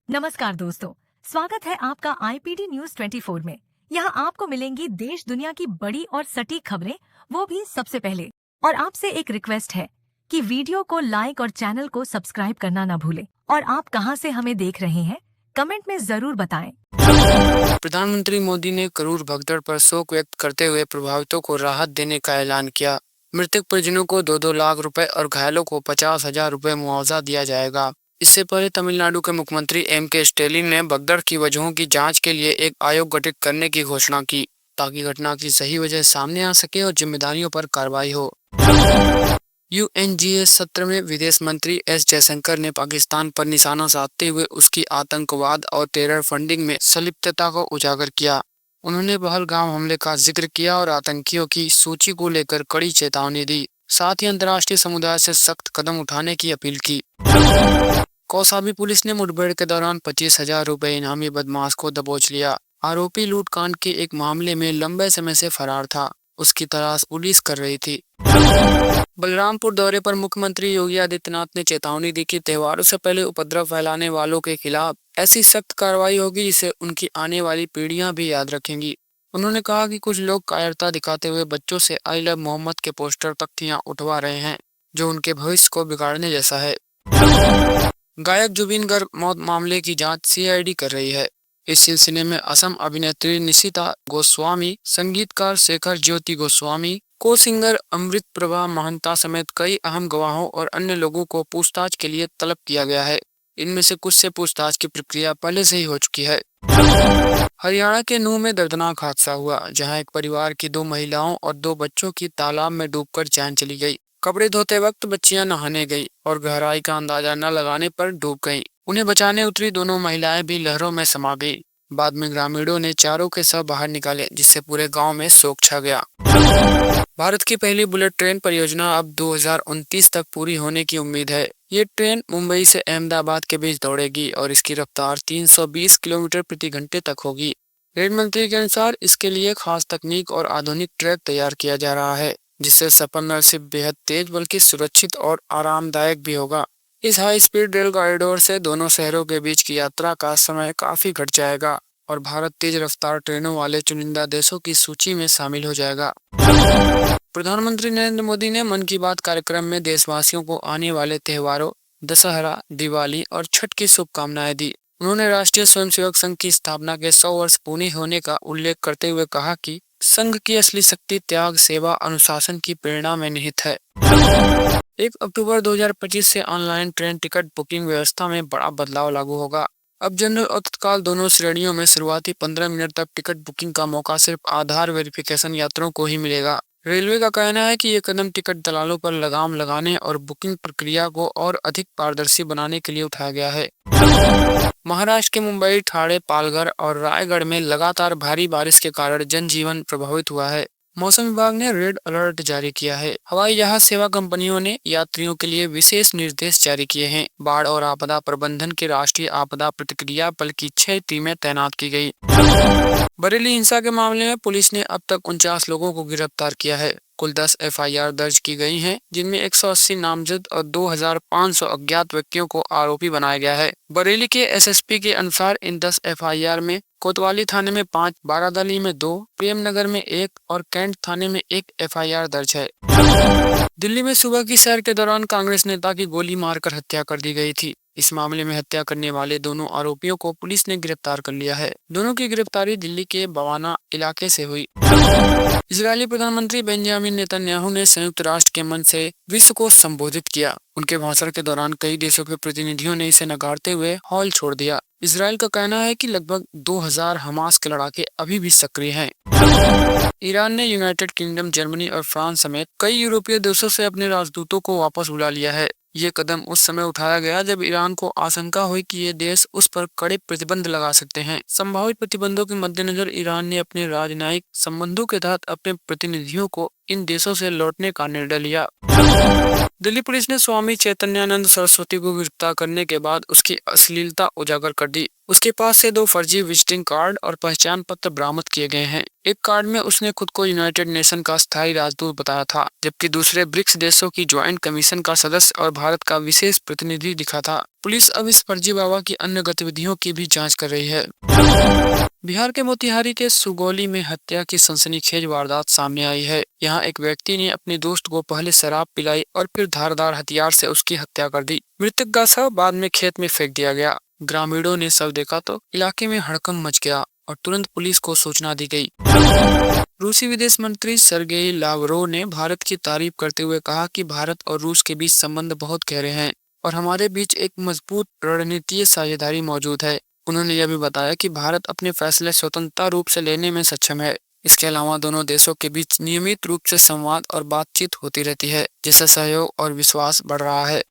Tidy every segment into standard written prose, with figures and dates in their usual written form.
नमस्कार दोस्तों, स्वागत है आपका आईपीडी न्यूज 24 में। यहाँ आपको मिलेंगी देश दुनिया की बड़ी और सटीक खबरें, वो भी सबसे पहले। और आपसे एक रिक्वेस्ट है कि वीडियो को लाइक और चैनल को सब्सक्राइब करना ना भूलें। और आप कहां से हमें देख रहे हैं, कमेंट में जरूर बताएं। प्रधानमंत्री मोदी ने करूर भगदड़ पर शोक व्यक्त करते हुए प्रभावितों को राहत देने का ऐलान किया। मृतक परिजनों को 2-2 लाख रुपए और घायलों को 50,000 रुपए मुआवजा दिया जाएगा। इससे पहले तमिलनाडु के मुख्यमंत्री एम.के. स्टैलिन ने भगदड़ की वजहों की जांच के लिए एक आयोग गठित करने की घोषणा की, ताकि घटना की सही वजह सामने आ सके और जिम्मेदारियों पर कार्रवाई हो। यूएनजीए सत्र में विदेश मंत्री एस जयशंकर ने पाकिस्तान पर निशाना साधते हुए उसकी आतंकवाद और टेरर फंडिंग में संलिप्तता को उजागर किया। उन्होंने पहलगाम हमले का जिक्र किया और आतंकियों की सूची को लेकर कड़ी चेतावनी दी। साथ ही अंतर्राष्ट्रीय समुदाय से सख्त कदम उठाने की अपील की। कौसांबी पुलिस ने मुठभेड़ के दौरान 25,000 रुपए इनामी बदमाश को दबोच लिया। आरोपी लूटकांड के एक मामले में लंबे समय से फरार था। उसकी तलाश पुलिस कर रही थी। बलरामपुर दौरे पर मुख्यमंत्री योगी आदित्यनाथ ने चेतावनी दी कि त्योहारों से पहले उपद्रव फैलाने वालों के खिलाफ ऐसी सख्त कार्रवाई होगी जिसे उनकी आने वाली पीढ़ियां भी याद रखेंगी। उन्होंने कहा कि कुछ लोग कायरता दिखाते हुए बच्चों से आई लव मोहम्मद के पोस्टर तख्तियां उठवा रहे हैं, जो उनके भविष्य को बिगाड़ने जैसा है। गायक जुबिन गर्ग मौत मामले की जांच सीआईडी कर रही है। इस सिलसिले में असम अभिनेत्री निशिता गोस्वामी, संगीतकार शेखर ज्योति गोस्वामी, को सिंगर अमृत प्रभा महंता समेत कई अहम गवाहों और अन्य लोगों को पूछताछ के लिए तलब किया गया है। इनमें से कुछ से पूछताछ की प्रक्रिया पहले से ही हो चुकी है। हरियाणा के नूंह में दर्दनाक हादसा हुआ, जहां एक परिवार की 2 महिलाओं और 2 बच्चों की तालाब में डूबकर जान चली गई। कपड़े धोते वक्त बच्चियां नहाने गई और गहराई का अंदाजा न लगाने पर डूब गईं। उन्हें बचाने उतरी दोनों महिलाएं भी लहरों में समा गई। बाद में ग्रामीणों ने चारों के शव बाहर निकाले, जिससे पूरे गांव में शोक छा गया। भारत की पहली बुलेट ट्रेन परियोजना अब 2029 तक पूरी होने की उम्मीद है। ये ट्रेन मुंबई से अहमदाबाद के बीच दौड़ेगी और इसकी रफ्तार 320 किलोमीटर प्रति घंटे तक होगी। रेल मंत्री के अनुसार इसके लिए खास तकनीक और आधुनिक ट्रैक तैयार किया जा रहा है, जिससे सफर न सिर्फ बेहद तेज बल्कि सुरक्षित और आरामदायक भी होगा। इस हाई स्पीड रेल कॉरिडोर से दोनों शहरों के बीच की यात्रा का समय काफी घट जाएगा और भारत तेज रफ्तार ट्रेनों वाले चुनिंदा देशों की सूची में शामिल हो जाएगा। प्रधानमंत्री नरेंद्र मोदी ने मन की बात कार्यक्रम में देशवासियों को आने वाले त्योहारों दशहरा, दिवाली और छठ की शुभकामनाएं दी। उन्होंने राष्ट्रीय स्वयंसेवक संघ की स्थापना के 100 वर्ष पूरे होने का उल्लेख करते हुए कहा कि संघ की असली शक्ति त्याग, सेवा, अनुशासन की प्रेरणा में निहित है। 1 अक्टूबर 2025 से ऑनलाइन ट्रेन टिकट बुकिंग व्यवस्था में बड़ा बदलाव लागू होगा। अब जनरल और तत्काल दोनों श्रेणियों में शुरुआती 15 मिनट तक टिकट बुकिंग का मौका सिर्फ आधार वेरिफिकेशन यात्रियों को ही मिलेगा। रेलवे का कहना है कि ये कदम टिकट दलालों पर लगाम लगाने और बुकिंग प्रक्रिया को और अधिक पारदर्शी बनाने के लिए उठाया गया है। महाराष्ट्र के मुंबई, ठाणे, पालघर और रायगढ़ में लगातार भारी बारिश के कारण जनजीवन प्रभावित हुआ है। मौसम विभाग ने रेड अलर्ट जारी किया है। हवाई जहाज सेवा कंपनियों ने यात्रियों के लिए विशेष निर्देश जारी किए हैं। बाढ़ और आपदा प्रबंधन के राष्ट्रीय आपदा प्रतिक्रिया बल की 6 टीमें तैनात की गई। बरेली हिंसा के मामले में पुलिस ने अब तक 49 लोगों को गिरफ्तार किया है। कुल 10 एफआईआर दर्ज की गई हैं, जिनमें 180 नामजद और 2,500 अज्ञात व्यक्तियों को आरोपी बनाया गया है। बरेली के एसएसपी के अनुसार इन 10 एफआईआर में कोतवाली थाने में 5, बारादली में 2, प्रेमनगर में 1 और कैंट थाने में 1 एफआईआर दर्ज है। दिल्ली में सुबह की सैर के दौरान कांग्रेस नेता की गोली मारकर हत्या कर दी गई थी। इस मामले में हत्या करने वाले दोनों आरोपियों को पुलिस ने गिरफ्तार कर लिया है। दोनों की गिरफ्तारी दिल्ली के बवाना इलाके से हुई। इजरायली प्रधानमंत्री बेंजामिन नेतन्याहू ने संयुक्त राष्ट्र के मंच से विश्व को संबोधित किया। उनके भाषण के दौरान कई देशों के प्रतिनिधियों ने इसे नकारते हुए हॉल छोड़ दिया। इजरायल का कहना है कि लगभग 2000 हमास के लड़ाके अभी भी सक्रिय हैं। ईरान ने यूनाइटेड किंगडम, जर्मनी और फ्रांस समेत कई यूरोपीय देशों से अपने राजदूतों को वापस बुला लिया है। ये कदम उस समय उठाया गया जब ईरान को आशंका हुई कि ये देश उस पर कड़े प्रतिबंध लगा सकते हैं। संभावित प्रतिबंधों के मद्देनजर ईरान ने अपने राजनयिक संबंधों के तहत अपने प्रतिनिधियों को इन देशों से लौटने का निर्णय लिया। दिल्ली पुलिस ने स्वामी चैतन्यानंद सरस्वती को गिरफ्तार करने के बाद उसकी अश्लीलता उजागर कर दी। उसके पास से 2 फर्जी विजिटिंग कार्ड और पहचान पत्र बरामद किए गए हैं। एक कार्ड में उसने खुद को यूनाइटेड नेशन का स्थायी राजदूत बताया था, जबकि दूसरे ब्रिक्स देशों की ज्वाइंट कमीशन का सदस्य और भारत का विशेष प्रतिनिधि दिखा था। पुलिस अब इस फर्जी बाबा की अन्य गतिविधियों की भी जांच कर रही है। बिहार के मोतिहारी के सुगौली में हत्या की सनसनीखेज वारदात सामने आई है। यहाँ एक व्यक्ति ने अपने दोस्त को पहले शराब पिलाई और फिर धारदार हथियार से उसकी हत्या कर दी। मृतक का शव बाद में खेत में फेंक दिया गया। ग्रामीणों ने शव देखा तो इलाके में हड़कंप मच गया और तुरंत पुलिस को सूचना दी गई। रूसी विदेश मंत्री सर्गेई लावरोव ने भारत की तारीफ करते हुए कहा कि भारत और रूस के बीच संबंध बहुत गहरे हैं और हमारे बीच एक मजबूत रणनीतिक साझेदारी मौजूद है। उन्होंने यह भी बताया कि भारत अपने फैसले स्वतंत्रता रूप से लेने में सक्षम है। इसके अलावा दोनों देशों के बीच नियमित रूप से संवाद और बातचीत होती रहती है, जिससे सहयोग और विश्वास बढ़ रहा है।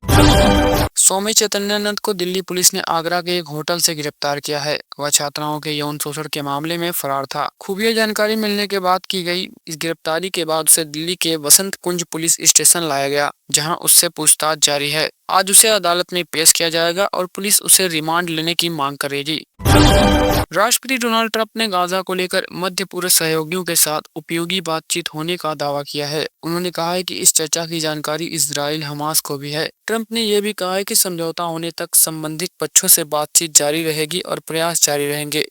स्वामी चैतन्यानंद को दिल्ली पुलिस ने आगरा के एक होटल से गिरफ्तार किया है। वह छात्राओं के यौन शोषण के मामले में फरार था। खुफिया जानकारी मिलने के बाद की गई इस गिरफ्तारी के बाद उसे दिल्ली के वसंत कुंज पुलिस स्टेशन लाया गया, जहां उससे पूछताछ जारी है। आज उसे अदालत में पेश किया जाएगा और पुलिस उसे रिमांड लेने की मांग करेगी। राष्ट्रपति डोनाल्ड ट्रंप ने गाजा को लेकर मध्य पूर्व सहयोगियों के साथ उपयोगी बातचीत होने का दावा किया है। उन्होंने कहा है कि इस चर्चा की जानकारी इजराइल हमास को भी है। ट्रंप ने यह भी कहा है कि समझौता होने तक संबंधित पक्षों से बातचीत जारी रहेगी और प्रयास जारी रहेंगे।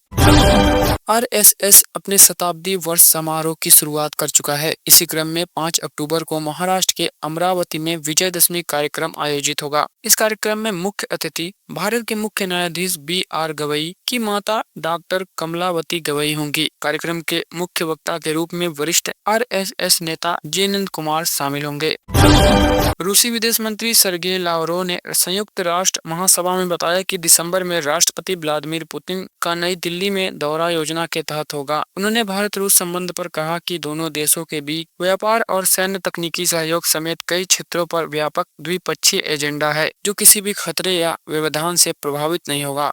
आरएसएस अपने शताब्दी वर्ष समारोह की शुरुआत कर चुका है। इसी क्रम में 5 अक्टूबर को महाराष्ट्र के अमरावती में विजयदशमी कार्यक्रम आयोजित होगा। इस कार्यक्रम में मुख्य अतिथि भारत के मुख्य न्यायाधीश BR गवई की माता डॉक्टर कमलावती गवई होंगी। कार्यक्रम के मुख्य वक्ता के रूप में वरिष्ठ आरएसएस नेता जेनंद कुमार शामिल होंगे। रूसी विदेश मंत्री सर्गेई लावरोव ने संयुक्त राष्ट्र महासभा में बताया कि दिसंबर में राष्ट्रपति व्लादिमीर पुतिन का नई दिल्ली में दौरा योजना के तहत होगा। उन्होंने भारत रूस संबंध पर कहा कि दोनों देशों के बीच व्यापार और सैन्य तकनीकी सहयोग समेत कई क्षेत्रों पर व्यापक द्विपक्षीय एजेंडा है, जो किसी भी खतरे या व्यवधान से प्रभावित नहीं होगा।